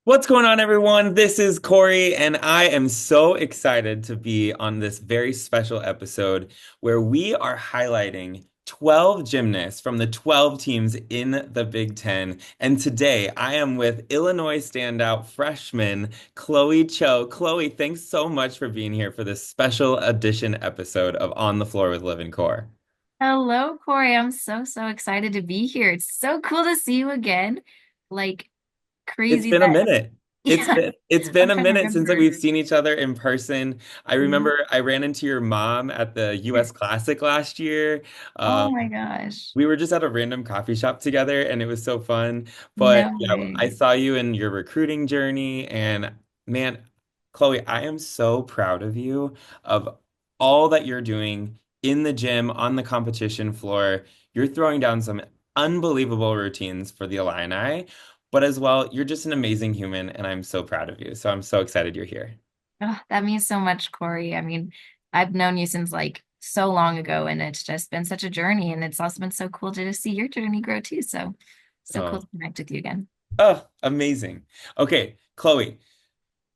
What's going on, everyone? This is Cory, and I am so excited to be on this very special episode where we are highlighting 12 gymnasts from the 12 teams in the Big Ten. And today I am with Illinois standout freshman Chloe Cho. Chloe, thanks so much for being here for this special edition episode of On the Floor with Liv and Cor. Hello, Corey. I'm so excited to be here. It's so cool to see you again. Like It's crazy been a that, minute. It's yeah, been it's been I'm a trying to minute since remember. we've seen each other in person. I Mhm. remember I ran into your mom at the US Classic last year. Oh Um, my gosh. we were just at a random coffee shop together and it was so fun. But No yeah, I way. saw you in your recruiting journey and man, Chloe, I am so proud of you of all that you're doing in the gym, on the competition floor. You're throwing down some unbelievable routines for the Illini, but as well, you're just an amazing human and I'm so proud of you. So I'm so excited you're here. Oh, that means so much, Corey. I mean, I've known you since like so long ago, and it's just been such a journey. And it's also been so cool to just see your journey grow too. So cool Oh, to connect with you again. oh, amazing. Okay, Chloe,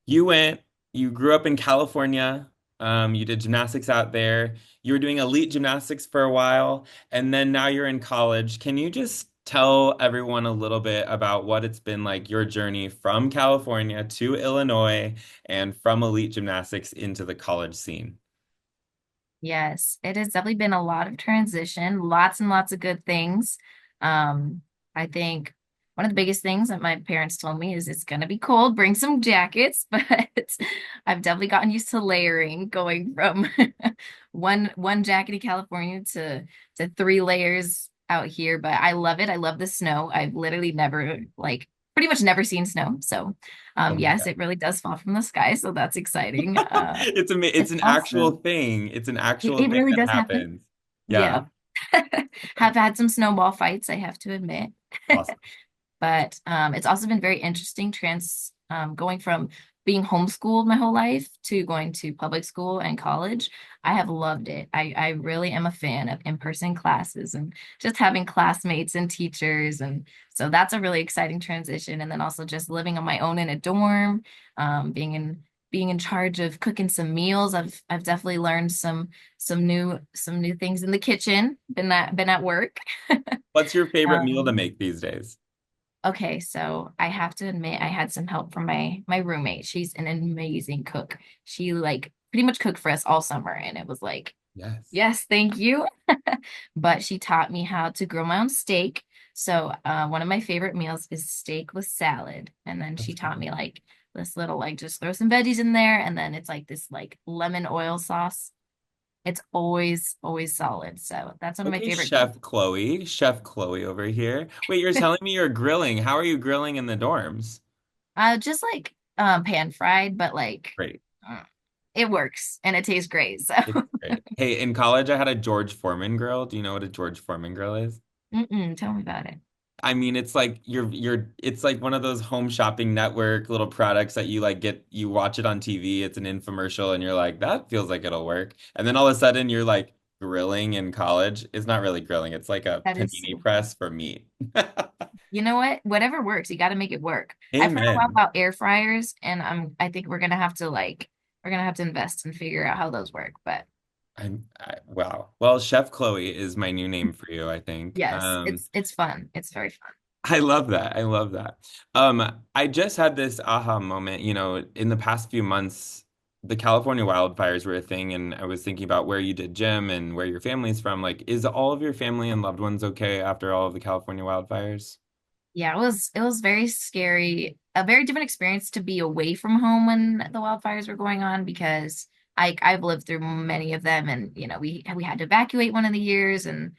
you went, you grew up in California. You did gymnastics out there. You were doing elite gymnastics for a while, and then now you're in college. Can you just tell everyone a little bit about what it's been like, your journey from California to Illinois and from elite gymnastics into the college scene? Yes, it has definitely been a lot of transition, lots and lots of good things. Um, I think one of the biggest things that my parents told me is it's gonna be cold, bring some jackets, but I've definitely gotten used to layering, going from one jacket in California to three layers out here. But I love it. I love the snow. I've literally never like pretty much never seen snow. So Oh my yes, God. it really does fall from the sky, so that's exciting. It's It's an actual also thing. It's an it, actual it thing really that does happen. happens. Yeah. Yeah. Have had some snowball fights, I have to admit. Awesome. But it's also been very interesting going from being homeschooled my whole life to going to public school and college. I have loved it. I really am a fan of in-person classes and just having classmates and teachers. And so that's a really exciting transition. And then also just living on my own in a dorm, being in charge of cooking some meals. I've definitely learned some new things in the kitchen. Been at work. What's your favorite meal to Um, make these days? Okay, so I have to admit I had some help from my roommate. She's an amazing cook. She like pretty much cooked for us all summer and it was like, Yes. yes, thank you. But she taught me how to grill my own steak. So one of my favorite meals is steak with salad. And then she That's taught good. me like this little like just throw some veggies in there and then it's like this like lemon oil sauce. It's always solid. So that's one of my Okay, favorite. Chef Chloe over here. Wait, you're telling me you're grilling. How are you grilling in the dorms? Just like pan fried, but like Great. uh, it works and it tastes great. So It's great. Hey, in college I had a George Foreman grill. Do you know what a George Foreman grill is? tell me about it. I mean, it's like you're it's like one of those home shopping network little products that you like get you watch it on TV, it's an infomercial and you're like, that feels like it'll work. And then all of a sudden you're like grilling in college. It's not really grilling, it's like a That is panini so press for meat. you know what? Whatever works, you got to make it work. I've heard a lot Amen. about air fryers, and I think we're gonna have to invest and figure out how those work. But Wow. Well, Chef Chloe is my new name for you, I think. yes, it's fun. It's very fun. I love that. I love that. I just had this aha moment, in the past few months, the California wildfires were a thing, and I was thinking about where you did gym and where your family's from. Like, is all of your family and loved ones okay after all of the California wildfires? Yeah, it was very scary, a very different experience to be away from home when the wildfires were going on because I've lived through many of them and we had to evacuate one of the years and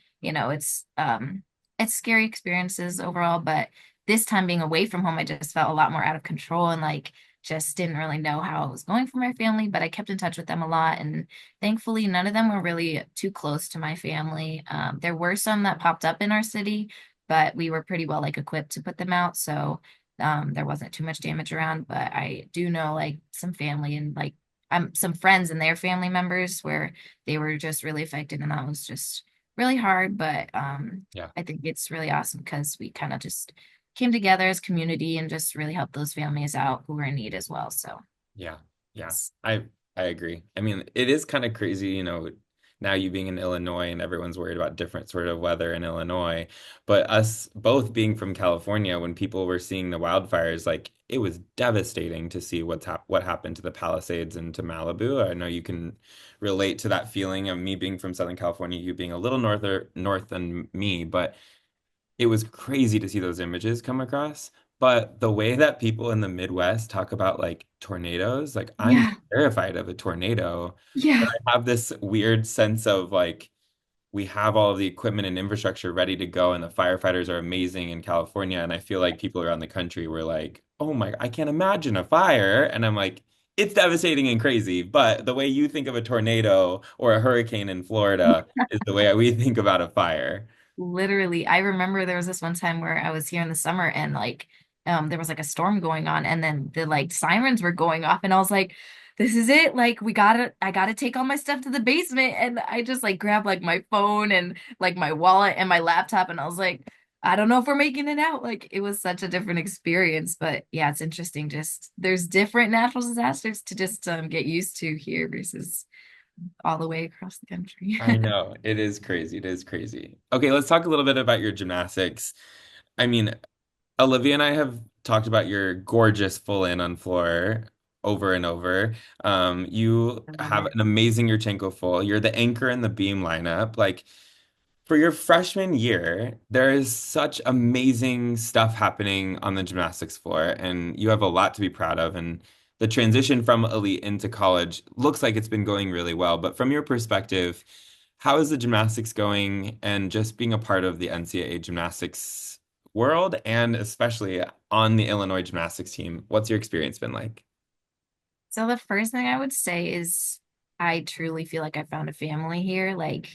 it's scary experiences overall, but this time being away from home I just felt a lot more out of control and like just didn't really know how it was going for my family, but I kept in touch with them a lot and thankfully none of them were really too close to my family. There were some that popped up in our city but we were pretty well like equipped to put them out. So there wasn't too much damage around. But I do know like some family and like some friends and their family members where they were just really affected, and that was just really hard. But Yeah. I think it's really awesome because we kind of just came together as community and just really helped those families out who were in need as well. So Yeah, yeah, it's I agree. I mean, it is kind of crazy, now you being in Illinois and everyone's worried about different sort of weather in Illinois, but us both being from California, when people were seeing the wildfires, like it was devastating to see what happened to the Palisades and to Malibu. I know you can relate to that feeling of me being from Southern California, you being a little north than me, but it was crazy to see those images come across. But the way that people in the Midwest talk about like tornadoes, like I'm yeah, terrified of a tornado, but yeah, I have this weird sense of like we have all of the equipment and infrastructure ready to go, and the firefighters are amazing in California. And I feel like people around the country were like, oh my, I can't imagine a fire. And I'm like, it's devastating and crazy. But the way you think of a tornado or a hurricane in Florida is the way we think about a fire. literally. I remember there was this one time where I was here in the summer and like there was like a storm going on and then the like sirens were going off and I was like, this is it. Like I gotta take all my stuff to the basement. And I just like grabbed like my phone and like my wallet and my laptop and I was like, I don't know if we're making it out. Like it was such a different experience. But yeah, it's interesting. Just there's different natural disasters to just get used to here versus all the way across the country. I know. It is crazy. It is crazy. Okay, let's talk a little bit about your gymnastics. I mean, Olivia and I have talked about your gorgeous full in on floor over and over. You I love have it. an amazing Yurchenko full. You're the anchor in the beam lineup. Like for your freshman year, there is such amazing stuff happening on the gymnastics floor, and you have a lot to be proud of. And the transition from elite into college looks like it's been going really well. But from your perspective, how is the gymnastics going and just being a part of the NCAA gymnastics world and especially on the Illinois gymnastics team? What's your experience been like? So the first thing I would say is I truly feel like I found a family here. Like,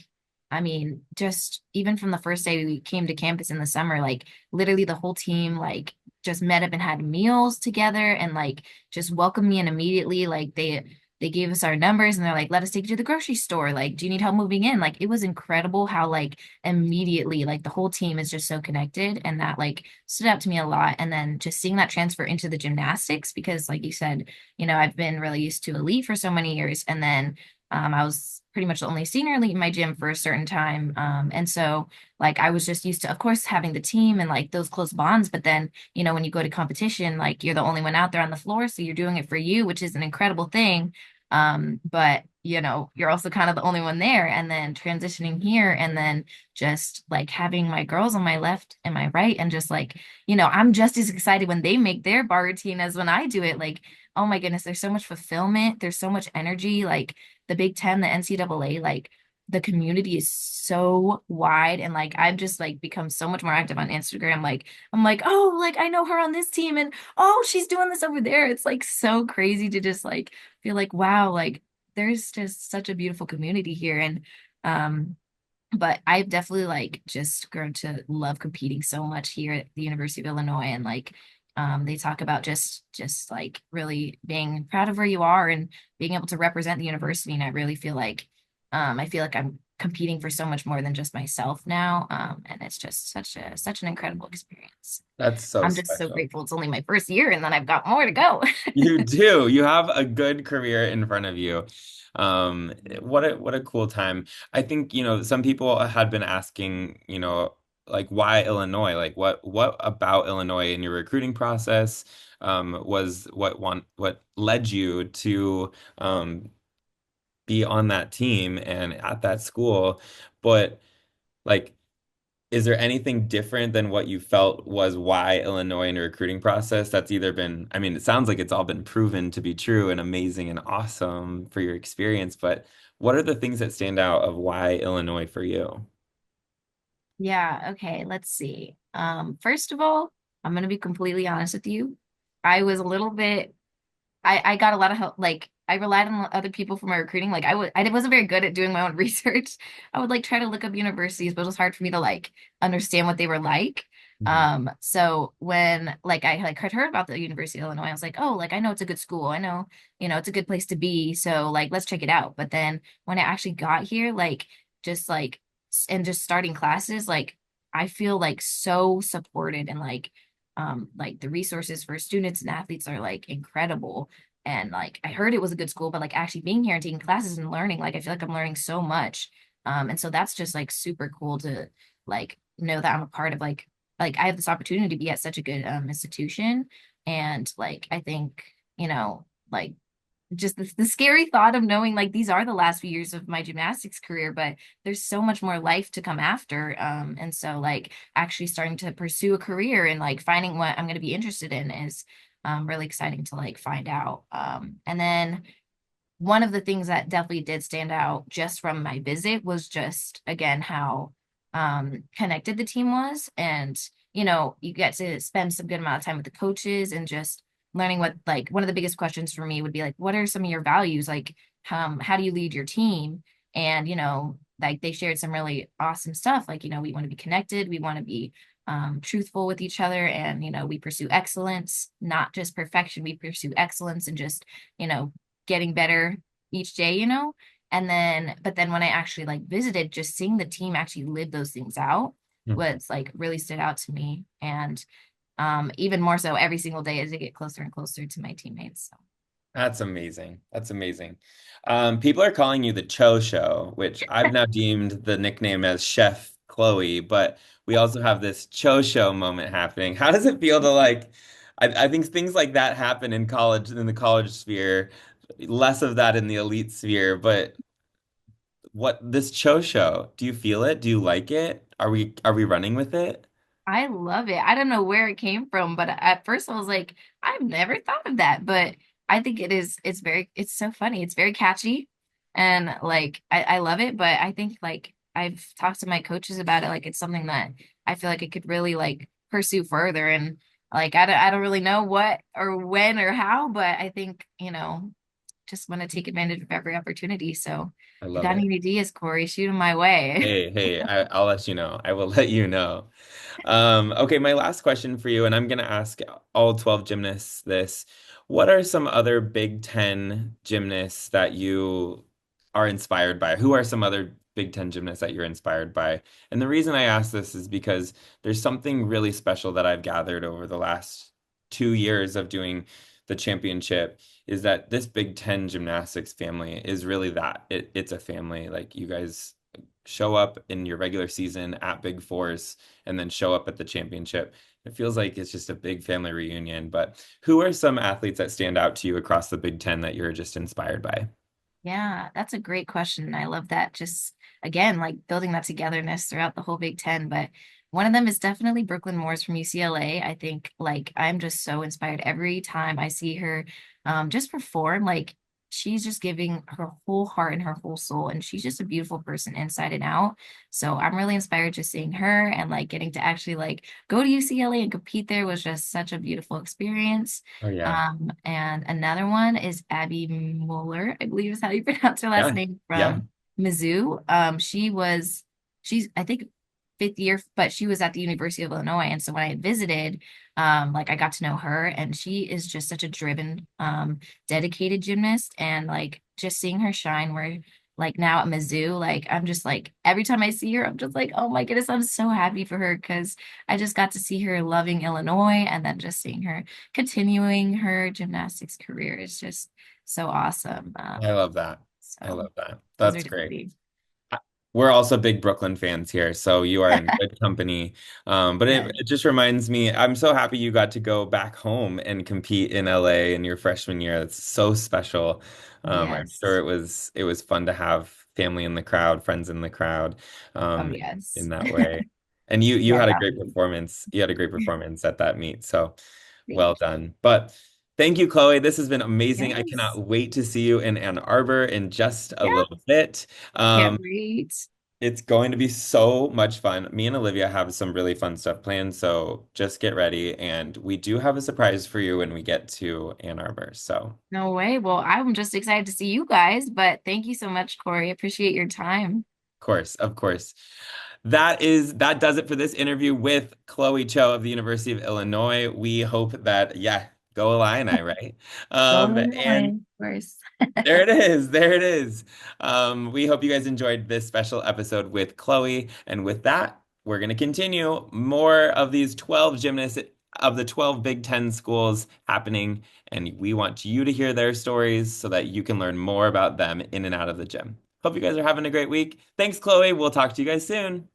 I mean, just even from the first day we came to campus in the summer, like literally the whole team like just met up and had meals together and like just welcomed me in immediately. Like they gave us our numbers and they're like, let us take you to the grocery store. Like, do you need help moving in? Like it was incredible how like immediately like the whole team is just so connected and that like stood out to me a lot. And then just seeing that transfer into the gymnastics because like you said, I've been really used to elite for so many years. And then I was pretty much the only senior elite in my gym for a certain time. And so, like, I was just used to, of course, having the team and like those close bonds. But then, when you go to competition, like, you're the only one out there on the floor. So you're doing it for you, which is an incredible thing. But, you're also kind of the only one there. And then transitioning here and then just like having my girls on my left and my right and just like, I'm just as excited when they make their bar routine as when I do it. Like, oh my goodness, there's so much fulfillment. There's so much energy. Like the Big Ten, the NCAA, like the community is so wide. And like I've just like become so much more active on Instagram. Like I'm like, oh, like I know her on this team and oh, she's doing this over there. It's like so crazy to just like feel like, wow, like there's just such a beautiful community here. And um but I've definitely like just grown to love competing so much here at the University of Illinois and like they talk about just like really being proud of where you are and being able to represent the university and I feel like I'm competing for so much more than just myself now and it's just such an incredible experience. That's so I'm just so special. grateful it's only my first year and then I've got more to go. You do. You have a good career in front of you. What a cool time. I think, some people had been asking, like why Illinois? Like what about Illinois in your recruiting process was what led you to be on that team and at that school. But like is there anything different than what you felt was why Illinois in your recruiting process that's either been, I mean, it sounds like it's all been proven to be true and amazing and awesome for your experience, but what are the things that stand out of why Illinois for you? Yeah, okay, let's see. First of all, I'm gonna be completely honest with you. I was a little bit I got a lot of help. Like I relied on other people for my recruiting. Like I wasn't very good at doing my own research. I would like try to look up universities, but it was hard for me to like understand what they were like. Mhm. So when like I like had heard about the University of Illinois, I was like, oh, like I know it's a good school. I know, it's a good place to be. So like let's check it out. But then when I actually got here, like just like and just starting classes, like I feel like so supported and like like the resources for students and athletes are like incredible. And like I heard it was a good school, but like actually being here and taking classes and learning, like I feel like I'm learning so much. And so that's just like super cool to like know that I'm a part of like I have this opportunity to be at such a good institution. And like I think, like just the scary thought of knowing like these are the last few years of my gymnastics career, but there's so much more life to come after. And so like actually starting to pursue a career and like finding what I'm going to be interested in is really exciting to like find out. And then one of the things that definitely did stand out just from my visit was just again how connected the team was. And you get to spend some good amount of time with the coaches and just learning what like one of the biggest questions for me would be like what are some of your values, like how do you lead your team? And like they shared some really awesome stuff, like we want to be connected, we want to be truthful with each other, and we pursue excellence, not just perfection, we pursue excellence and just you know getting better each day. And then, but then when I actually like visited, just seeing the team actually live those things out was like really stood out to me. And even more so every single day as I get closer and closer to my teammates. So That's amazing. That's amazing. People are calling you the Cho Show, which I've now deemed the nickname as Chef Chloe, but we also have this Cho Show moment happening. How does it feel to like, I think things like that happen in college, in the college sphere, less of that in the elite sphere, but what this Cho Show, do you feel it? Do you like it? Are we running with it? I love it. I don't know where it came from, but at first I was like, I've never thought of that. But I think it's so funny. It's very catchy. And like, I love it. But I think like I've talked to my coaches about it. Like, it's something that I feel like I could really like pursue further. And like, I don't really know what or when or how, but I think, just want to take advantage of every opportunity. So I if you love got it. any ideas, Corey, shoot them my way. Hey, I'll let you know. I will let you know. Okay, my last question for you, and I'm going to ask all 12 gymnasts this. What are some other Big Ten gymnasts that you are inspired by? Who are some other Big Ten gymnasts that you're inspired by? And the reason I ask this is because there's something really special that I've gathered over the last 2 years of doing the championship is that this Big Ten gymnastics family is really that. It's a family. Like you guys show up in your regular season at Big Force and then show up at the championship. It feels like it's just a big family reunion. But who are some athletes that stand out to you across the Big Ten that you're just inspired by? Yeah, that's a great question. I love that. Just again, like building that togetherness throughout the whole Big Ten. But one of them is definitely Brooklyn Moore's from UCLA. I think like I'm just so inspired every time I see her just perform. Like she's just giving her whole heart and her whole soul. And she's just a beautiful person inside and out. So I'm really inspired just seeing her and like getting to actually like go to UCLA and compete there was just such a beautiful experience. Oh yeah. And another one is Abby Mueller, I believe is how you pronounce her last Yeah. name, Yeah. from Mizzou. She's I think fifth year, but she was at the University of Illinois. And so when I visited, like I got to know her, and she is just such a driven, dedicated gymnast. And like just seeing her shine where like now at Mizzou, like I'm just like every time I see her, I'm just like, oh my goodness, I'm so happy for her because I just got to see her loving Illinois, and then just seeing her continuing her gymnastics career is just so awesome. I love that. I So love that. those are That's great. definitely We're also big Brooklyn fans here, so you are in good company. But good. it just reminds me, I'm so happy you got to go back home and compete in LA in your freshman year. That's so special. I'm sure Yes. it was fun to have family in the crowd, friends in the crowd, Oh um, yes. in that way. And you Yeah, had a great definitely. performance. You had a great performance at that meet, so well Thank done. But thank you, Chloe. This has been you. amazing. I Yes. cannot wait to see you in Ann Arbor in just a Yeah. little bit. Can't Um, wait. it's going to be so much fun. Me and Olivia have some really fun stuff planned, so just get ready. And we do have a surprise for you when we get to Ann Arbor. So, of No way. Well, I'm just excited to see you guys, but thank you so much, Corey. Appreciate your time. course, of course. That does it for this interview with Chloe Cho of the University of Illinois. We hope that, yeah, go Illini, right? Go And Illinois, of course. there it is. There it is. We hope you guys enjoyed this special episode with Chloe. And with that, we're going to continue more of these 12 gymnasts of the 12 Big Ten schools happening, and we want you to hear their stories so that you can learn more about them in and out of the gym. Hope you guys are having a great week. Thanks, Chloe. We'll talk to you guys soon.